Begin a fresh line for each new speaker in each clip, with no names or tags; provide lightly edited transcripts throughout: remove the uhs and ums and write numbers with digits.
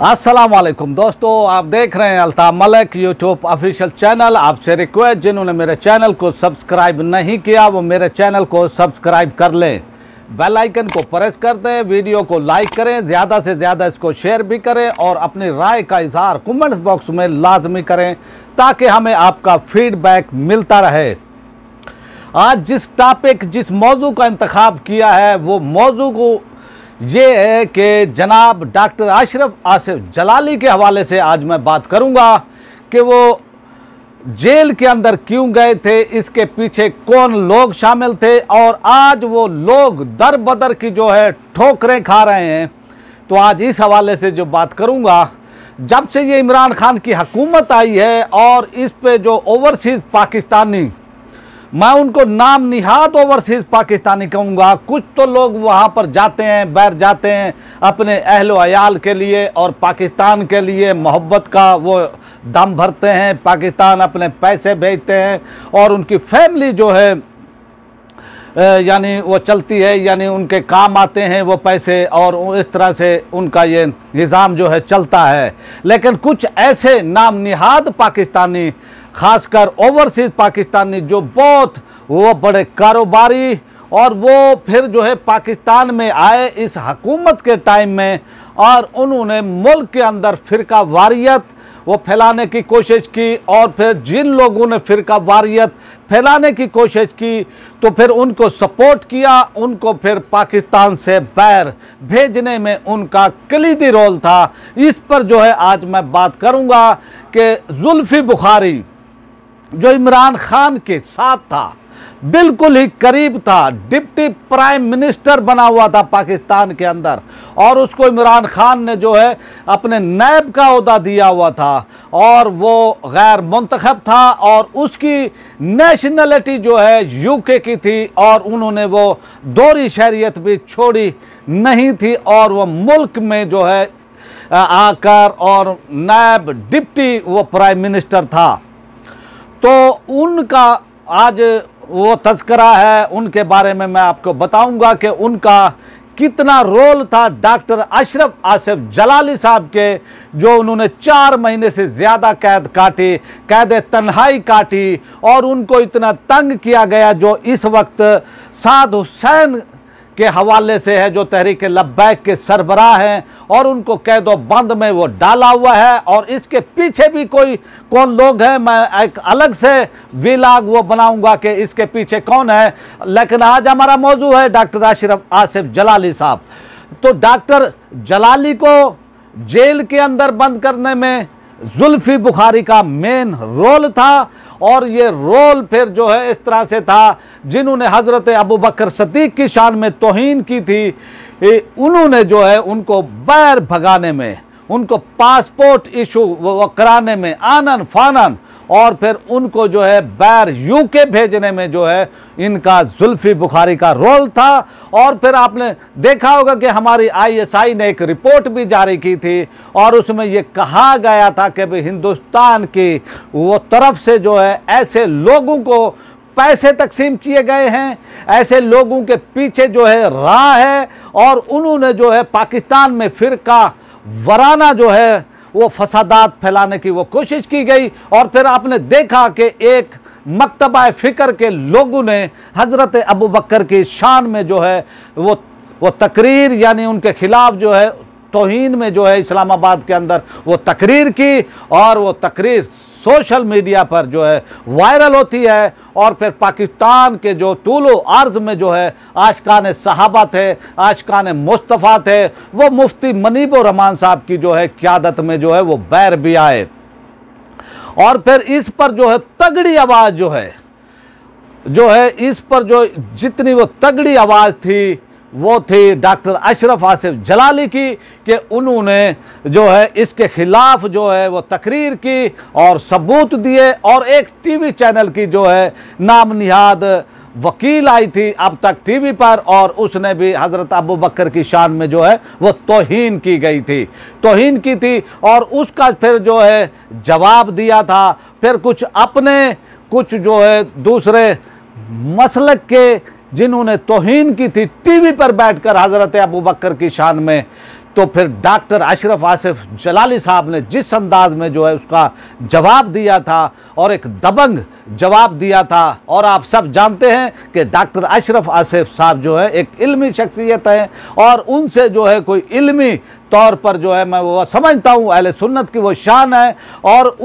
अस्सलाम वालेकुम दोस्तों, आप देख रहे हैं Altaf Malik YouTube official channel. आपसे रिक्वेस्ट, जिन्होंने मेरे चैनल को सब्सक्राइब नहीं किया वो मेरे चैनल को सब्सक्राइब कर लें, बेल आइकन को प्रेस कर दें, वीडियो को लाइक करें, ज़्यादा से ज़्यादा इसको शेयर भी करें और अपनी राय का इजहार कमेंट्स बॉक्स में लाजमी करें ताकि हमें आपका फीडबैक मिलता रहे। आज जिस मौजू का इंतखाब किया है वो मौजू को ये है कि जनाब डॉक्टर अशरफ आसिफ जलाली के हवाले से आज मैं बात करूंगा कि वो जेल के अंदर क्यों गए थे, इसके पीछे कौन लोग शामिल थे और आज वो लोग दर बदर की जो है ठोकरें खा रहे हैं। तो आज इस हवाले से जो बात करूंगा, जब से ये इमरान खान की हुकूमत आई है और इस पे जो ओवरसीज़ पाकिस्तानी, मैं उनको नाम निहाद ओवरसीज़ पाकिस्तानी कहूँगा, कुछ तो लोग वहाँ पर जाते हैं, बैठ जाते हैं अपने अहलो अयाल के लिए और पाकिस्तान के लिए मोहब्बत का वो दम भरते हैं, पाकिस्तान अपने पैसे भेजते हैं और उनकी फैमिली जो है यानी वो चलती है, यानी उनके काम आते हैं वो पैसे और इस तरह से उनका ये निज़ाम जो है चलता है। लेकिन कुछ ऐसे नाम निहाद पाकिस्तानी, ख़ासकर ओवरसीज़ पाकिस्तानी, जो बहुत वो बड़े कारोबारी और वो फिर जो है पाकिस्तान में आए इस हकूमत के टाइम में और उन्होंने मुल्क के अंदर फ़िरका वारियत वो फैलाने की कोशिश की और फिर जिन लोगों ने फ़िरका वारियत फैलाने की कोशिश की तो फिर उनको सपोर्ट किया, उनको फिर पाकिस्तान से बाहर भेजने में उनका कलीदी रोल था। इस पर जो है आज मैं बात करूंगा कि जुल्फी बुखारी जो इमरान खान के साथ था, बिल्कुल ही करीब था, डिप्टी प्राइम मिनिस्टर बना हुआ था पाकिस्तान के अंदर और उसको इमरान खान ने जो है अपने नायब का ओहदा दिया हुआ था और वो गैर मुंतखब था और उसकी नेशनलिटी जो है यूके की थी और उन्होंने वो दोहरी शहरियत भी छोड़ी नहीं थी और वो मुल्क में जो है आकर और नायब डिप्टी वो प्राइम मिनिस्टर था। तो उनका आज वो तज़किरा है, उनके बारे में मैं आपको बताऊंगा कि उनका कितना रोल था डॉक्टर अशरफ आसिफ जलाली साहब के, जो उन्होंने 4 महीने से ज़्यादा कैद काटी, कैद तन्हाई काटी और उनको इतना तंग किया गया, जो इस वक्त साद हुसैन के हवाले से है, जो तहरीक लब्बैक के सरबराह हैं और उनको कैदो बंद में वो डाला हुआ है और इसके पीछे भी कौन लोग हैं, मैं एक अलग से व्लॉग वो बनाऊंगा कि इसके पीछे कौन है। लेकिन आज हमारा मौजू है डॉक्टर अशरफ आसिफ जलाली साहब। तो डॉक्टर जलाली को जेल के अंदर बंद करने में जुल्फी बुखारी का मेन रोल था और ये रोल फिर जो है इस तरह से था, जिन्होंने हज़रत अबू बकर सिद्दीक़ की शान में तौहीन की थी, उन्होंने जो है उनको बाहर भगाने में, उनको पासपोर्ट इशू वो कराने में आनन फानन और फिर उनको जो है बाहर यूके भेजने में जो है इनका जुल्फी बुखारी का रोल था। और फिर आपने देखा होगा कि हमारी ISI ने एक रिपोर्ट भी जारी की थी और उसमें ये कहा गया था कि भाई हिंदुस्तान की वो तरफ से जो है ऐसे लोगों को पैसे तकसीम किए गए हैं, ऐसे लोगों के पीछे जो है राह है और उन्होंने जो है पाकिस्तान में फ़िरका वराना जो है वो फसादात फैलाने की वो कोशिश की गई। और फिर आपने देखा कि एक मकतबा फ़िक्र के लोगों ने हज़रत अबू बकर की शान में जो है वो तकरीर, यानी उनके ख़िलाफ़ जो है तौहीन में जो है इस्लामाबाद के अंदर वो तकरीर की और वो तकरीर सोशल मीडिया पर जो है वायरल होती है और फिर पाकिस्तान के जो तूलो अर्ज़ में जो है आशिकान सहाबा थे, आशिकान मुस्तफ़ा थे, वो मुफ्ती मनीबुर रहमान साहब की जो है क़यादत में जो है वो बैर भी आए और फिर इस पर जो है तगड़ी आवाज़ जो है इस पर जो जितनी वो तगड़ी आवाज़ थी वो थी डॉक्टर अशरफ आसिफ जलाली की कि उन्होंने जो है इसके ख़िलाफ़ जो है वो तकरीर की और सबूत दिए और एक टीवी चैनल की जो है नाम निहाद वकील आई थी अब तक टीवी पर और उसने भी हज़रत अबू बकर की शान में जो है वो तौहीन की गई थी, तौहीन की थी और उसका फिर जो है जवाब दिया था। फिर कुछ जो है दूसरे मसलक के जिन्होंने तौहीन की थी टीवी पर बैठकर हज़रत अबू बकर की शान में, तो फिर डॉक्टर अशरफ आसिफ जलाली साहब ने जिस अंदाज में जो है उसका जवाब दिया था और एक दबंग जवाब दिया था, और आप सब जानते हैं कि डॉक्टर अशरफ आसिफ साहब जो है एक इल्मी शख्सियत है और उनसे जो है कोई इल्मी तौर पर जो है मैं वो समझता हूँ अहले सुन्नत की वो शान है। और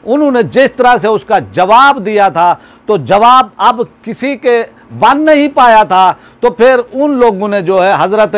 उन्होंने जिस तरह से उसका जवाब दिया था तो जवाब अब किसी के बन नहीं पाया था, तो फिर उन लोगों ने जो है हज़रत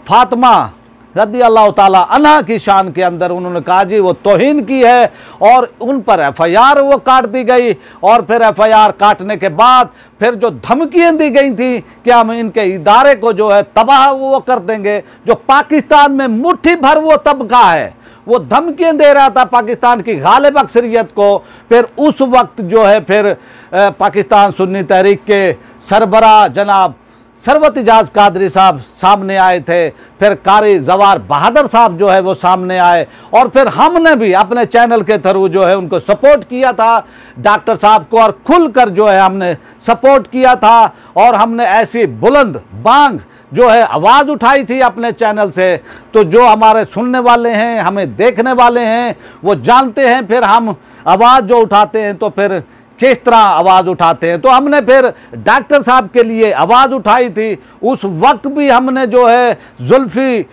फातिमा रज़ी अल्लाह ताला अन्हा की शान के अंदर उन्होंने कहा जी वो तौहीन की है, और उन पर एफआईआर वो काट दी गई। और फिर एफआईआर काटने के बाद फिर जो धमकियाँ दी गई थी कि हम इनके इदारे को जो है तबाह वो कर देंगे, जो पाकिस्तान में मुट्ठी भर वो तबका है वो धमकियाँ दे रहा था पाकिस्तान की गालिब अक्सरियत को। फिर उस वक्त जो है फिर पाकिस्तान सुन्नी तहरीक के सरबराह जनाब सरवत इजाज़ कादरी साहब सामने आए थे, फिर कारी जवार बहादुर साहब जो है वो सामने आए, और फिर हमने भी अपने चैनल के थ्रू जो है उनको सपोर्ट किया था डॉक्टर साहब को, और खुलकर जो है हमने सपोर्ट किया था। और हमने ऐसी बुलंद बांग जो है आवाज़ उठाई थी अपने चैनल से, तो जो हमारे सुनने वाले हैं हमें देखने वाले हैं वो जानते हैं फिर हम आवाज़ जो उठाते हैं तो फिर किस तरह आवाज़ उठाते हैं। तो हमने फिर डॉक्टर साहब के लिए आवाज़ उठाई थी। उस वक्त भी हमने जो है जुल्फ़ी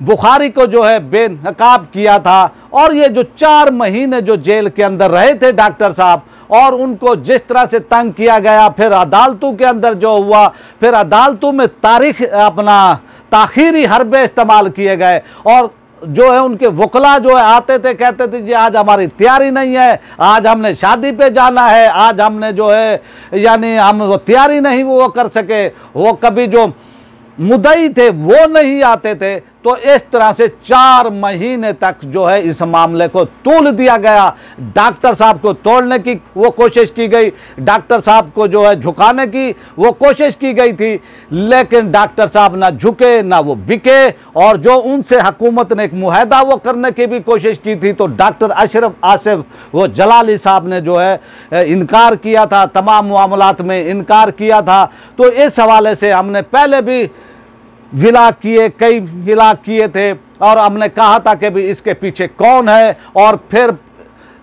बुखारी को जो है बेनकाब किया था, और ये जो 4 महीने जो जेल के अंदर रहे थे डॉक्टर साहब, और उनको जिस तरह से तंग किया गया, फिर अदालतों के अंदर जो हुआ, फिर अदालतों में ताखीरी हरबे इस्तेमाल किए गए, और जो है उनके वकला जो है आते थे कहते थे जी आज हमारी तैयारी नहीं है, आज हमने शादी पे जाना है, आज हमने जो है यानी हम वो तैयारी नहीं वो कर सके, वो कभी जो मुद्दई थे वो नहीं आते थे। तो इस तरह से 4 महीने तक जो है इस मामले को तूल दिया गया। डॉक्टर साहब को तोड़ने की वो कोशिश की गई, डॉक्टर साहब को जो है झुकाने की वो कोशिश की गई थी, लेकिन डॉक्टर साहब ना झुके ना वो बिके, और जो उनसे हुकूमत ने एक मुआहदा वो करने की भी कोशिश की थी तो डॉक्टर अशरफ आसिफ वो जलाली साहब ने जो है इनकार किया था, तमाम मामलात में इनकार किया था। तो इस हवाले से हमने पहले भी विला किए, कई विला किए थे, और हमने कहा था कि भी इसके पीछे कौन है। और फिर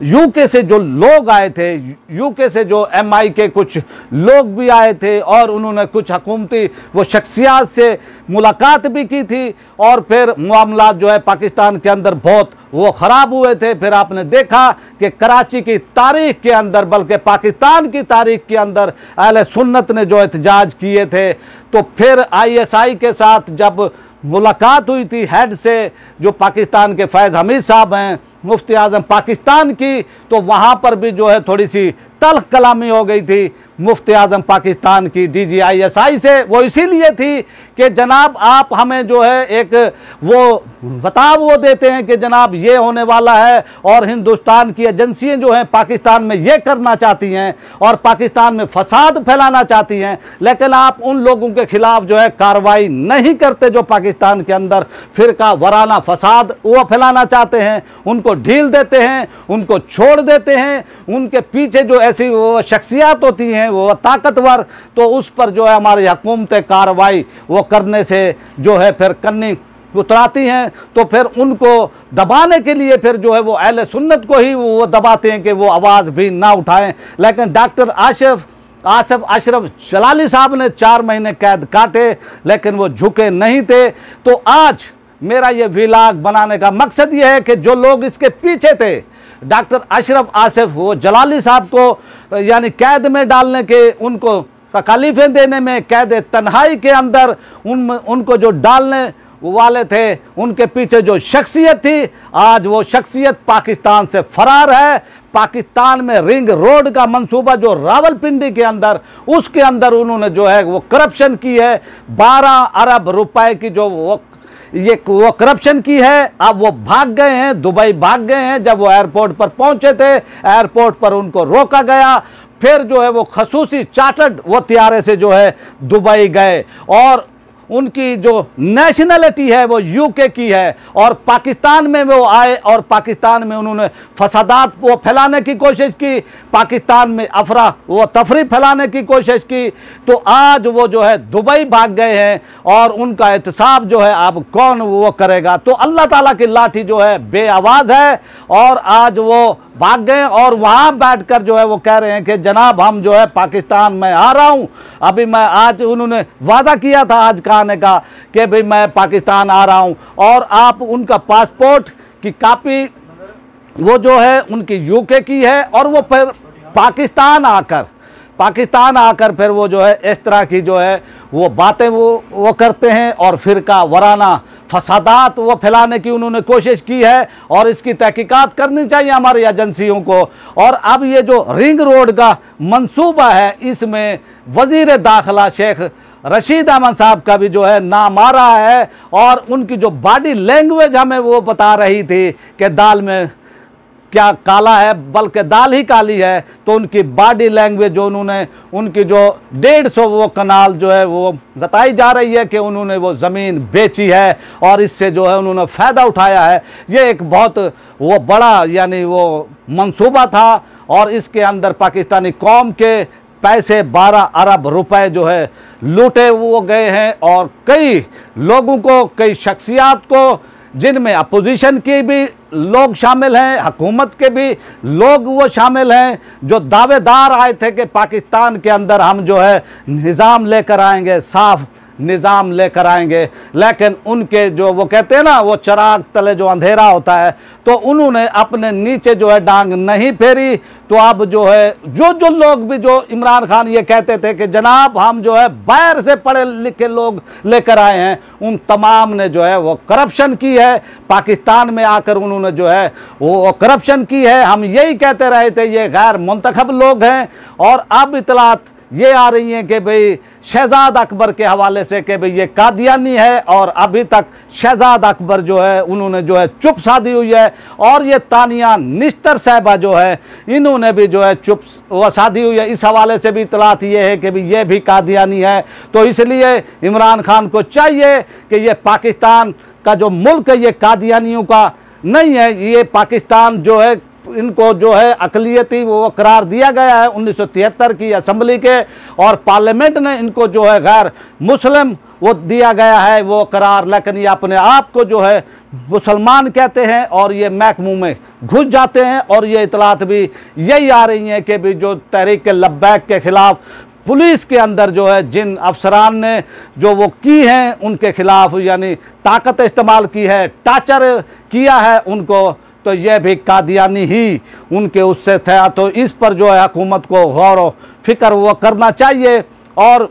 यूके से जो लोग आए थे, यूके से जो एमआई के कुछ लोग भी आए थे, और उन्होंने कुछ हुकूमती वो शख्सियात से मुलाकात भी की थी, और फिर मामला जो है पाकिस्तान के अंदर बहुत वो ख़राब हुए थे। फिर आपने देखा कि कराची की तारीख के अंदर, बल्कि पाकिस्तान की तारीख के अंदर अहले सुन्नत ने जो एहतजाज किए थे। तो फिर आईएसआई के साथ जब मुलाकात हुई थी हेड से, जो पाकिस्तान के फैज़ हमीद साहब हैं मुफ्ती आज़म पाकिस्तान की, तो वहाँ पर भी जो है थोड़ी सी तल्ख कलामी हो गई थी मुफ्ती आज़म पाकिस्तान की DGISI से। वो इसीलिए थी कि जनाब आप हमें जो है एक वो बताव वो देते हैं कि जनाब ये होने वाला है, और हिंदुस्तान की एजेंसियाँ जो हैं पाकिस्तान में ये करना चाहती हैं और पाकिस्तान में फसाद फैलाना चाहती हैं, लेकिन आप उन लोगों के ख़िलाफ़ जो है कार्रवाई नहीं करते जो पाकिस्तान के अंदर फ़िरका वराना फसाद वो फैलाना चाहते हैं। उनको ढील देते हैं, उनको छोड़ देते हैं, उनके पीछे जो ऐसी वो शख्सियात होती हैं वो ताकतवर, तो उस पर जो है हमारी हुकूमत कार्रवाई वो करने से जो है फिर करनी उतराती हैं। तो फिर उनको दबाने के लिए फिर जो है वो अहले सुन्नत को ही वो दबाते हैं कि वो आवाज़ भी ना उठाएं। लेकिन डॉक्टर आसिफ अशरफ जलाली साहब ने 4 महीने कैद काटे, लेकिन वो झुके नहीं थे। तो आज मेरा ये व्लॉग बनाने का मकसद ये है कि जो लोग इसके पीछे थे डॉक्टर अशरफ आसिफ वो जलाली साहब को यानी कैद में डालने के, उनको तकालीफें देने में, कैद तन्हाई के अंदर उनको जो डालने वाले थे, उनके पीछे जो शख्सियत थी, आज वो शख्सियत पाकिस्तान से फरार है। पाकिस्तान में रिंग रोड का मंसूबा जो रावलपिंडी के अंदर, उसके अंदर उन्होंने जो है वो करप्शन की है, 12 अरब रुपए की जो वो करप्शन की है। अब वो भाग गए हैं, दुबई भाग गए हैं। जब वो एयरपोर्ट पर पहुंचे थे, एयरपोर्ट पर उनको रोका गया, फिर जो है वो खसूसी चार्टर्ड वो तियारे से जो है दुबई गए, और उनकी जो नेशनलिटी है वो यूके की है, और पाकिस्तान में वो आए और पाकिस्तान में उन्होंने फसादात वो फैलाने की कोशिश की, पाकिस्तान में अफरा वो तफरी फैलाने की कोशिश की। तो आज वो जो है दुबई भाग गए हैं, और उनका एहतसाब जो है अब कौन वो करेगा। तो अल्लाह ताला की लाठी जो है बेआवाज़ है, और आज वो भाग गए और वहाँ बैठकर जो है वो कह रहे हैं कि जनाब हम जो है पाकिस्तान में आ रहा हूँ। अभी मैं आज उन्होंने वादा किया था आज का आने का कि भाई मैं पाकिस्तान आ रहा हूँ, और आप उनका पासपोर्ट की कापी वो जो है उनकी यूके की है, और वो फिर पाकिस्तान आकर फिर वो जो है इस तरह की जो है वो बातें वो करते हैं, और फिरका वराना फसादात वो फैलाने की उन्होंने कोशिश की है, और इसकी तहकीकात करनी चाहिए हमारी एजेंसियों को। और अब ये जो रिंग रोड का मंसूबा है, इसमें वज़ीर दाखिला शेख रशीद अहमद साहब का भी जो है नाम आ रहा है, और उनकी जो बॉडी लैंग्वेज हमें वो बता रही थी कि दाल में क्या काला है, बल्कि दाल ही काली है। तो उनकी बॉडी लैंग्वेज जो उन्होंने उनकी जो 150 वो कनाल जो है वो बताई जा रही है कि उन्होंने वो ज़मीन बेची है, और इससे जो है उन्होंने फ़ायदा उठाया है। ये एक बहुत वो बड़ा यानी वो मंसूबा था, और इसके अंदर पाकिस्तानी कौम के पैसे 12 अरब रुपए जो है लूटे वो गए हैं, और कई लोगों को, कई शख्सियात को, जिनमें अपोजिशन के भी लोग शामिल हैं, हुकूमत के भी लोग वो शामिल हैं, जो दावेदार आए थे कि पाकिस्तान के अंदर हम जो है निज़ाम लेकर आएंगे, साफ निज़ाम लेकर आएंगे। लेकिन उनके जो वो कहते हैं ना वो चिराग तले जो अंधेरा होता है, तो उन्होंने अपने नीचे जो है डांग नहीं फेरी। तो अब जो है जो लोग भी जो इमरान खान ये कहते थे कि जनाब हम जो है बाहर से पढ़े लिखे लोग लेकर आए हैं, उन तमाम ने जो है वो करप्शन की है। पाकिस्तान में आकर उन्होंने जो है वो करप्शन की है। हम यही कहते रहे थे ये गैर मुंतखब लोग हैं, और अब इतलात ये आ रही हैं कि भाई शहजाद अकबर के हवाले से कि भाई ये कादियानी है, और अभी तक शहजाद अकबर जो है उन्होंने जो है चुप साधी हुई है, और ये तानिया निश्तर साहिबा जो है इन्होंने भी जो है चुप साधी हुई है। इस हवाले से भी इतलात ये है कि भाई ये भी कादियानी है। तो इसलिए इमरान खान को चाहिए कि ये पाकिस्तान का जो मुल्क है ये कादियानियों का नहीं है, ये पाकिस्तान जो है इनको जो है अकलियती वो करार दिया गया है 1973 की असम्बली के, और पार्लियामेंट ने इनको जो है गैर मुस्लिम वो दिया गया है वो करार। लेकिन ये अपने आप को जो है मुसलमान कहते हैं, और ये महकमों में घुस जाते हैं। और ये इतलात भी यही आ रही हैं कि भी जो तहरीक लब्बैक के ख़िलाफ़ पुलिस के अंदर जो है जिन अफसरान ने जो वो की हैं उनके ख़िलाफ़ यानी ताकत इस्तेमाल की है, टार्चर किया है उनको, तो यह भी कादियानी ही उनके उससे था। तो इस पर जो है हुकूमत को गौर व फिक्र वो करना चाहिए। और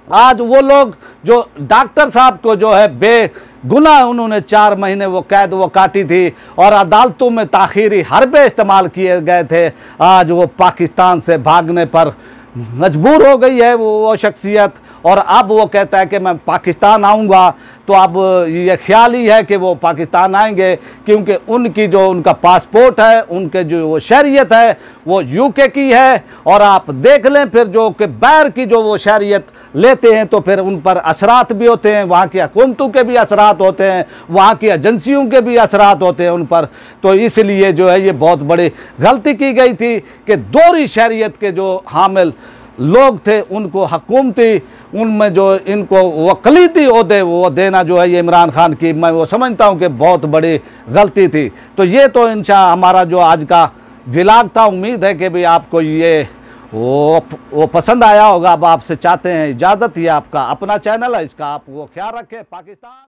आज वो लोग जो डॉक्टर साहब को जो है बेगुनाह उन्होंने 4 महीने वो कैद वो काटी थी, और अदालतों में ताख़ीरी हरबे इस्तेमाल किए गए थे, आज वो पाकिस्तान से भागने पर मजबूर हो गई है वो शख्सियत। और अब वो कहता है कि मैं पाकिस्तान आऊँगा। तो अब ये ख्याल ही है कि वो पाकिस्तान आएंगे, क्योंकि उनकी जो उनका पासपोर्ट है, उनके जो वो शहरियत है वो यूके की है। और आप देख लें फिर जो कि बाहर की जो वो शहरियत लेते हैं तो फिर उन पर असरात भी होते हैं, वहाँ की हुकूमतों के भी असरात होते हैं, वहाँ की एजेंसियों के भी असरात होते हैं उन पर। तो इसलिए जो है ये बहुत बड़ी गलती की गई थी कि दोहरी शहरियत के जो हामिल लोग थे उनको हुकूमती उनमें जो इनको वकलीती ओहदे वो देना जो है ये इमरान खान की मैं वो समझता हूँ कि बहुत बड़ी गलती थी। तो ये तो इंशाअल्लाह हमारा जो आज का व्लॉग था, उम्मीद है कि भाई आपको ये वो पसंद आया होगा। अब आपसे चाहते हैं इजाज़त, ये आपका अपना चैनल है, इसका आप वो ख्याल रखें। पाकिस्तान।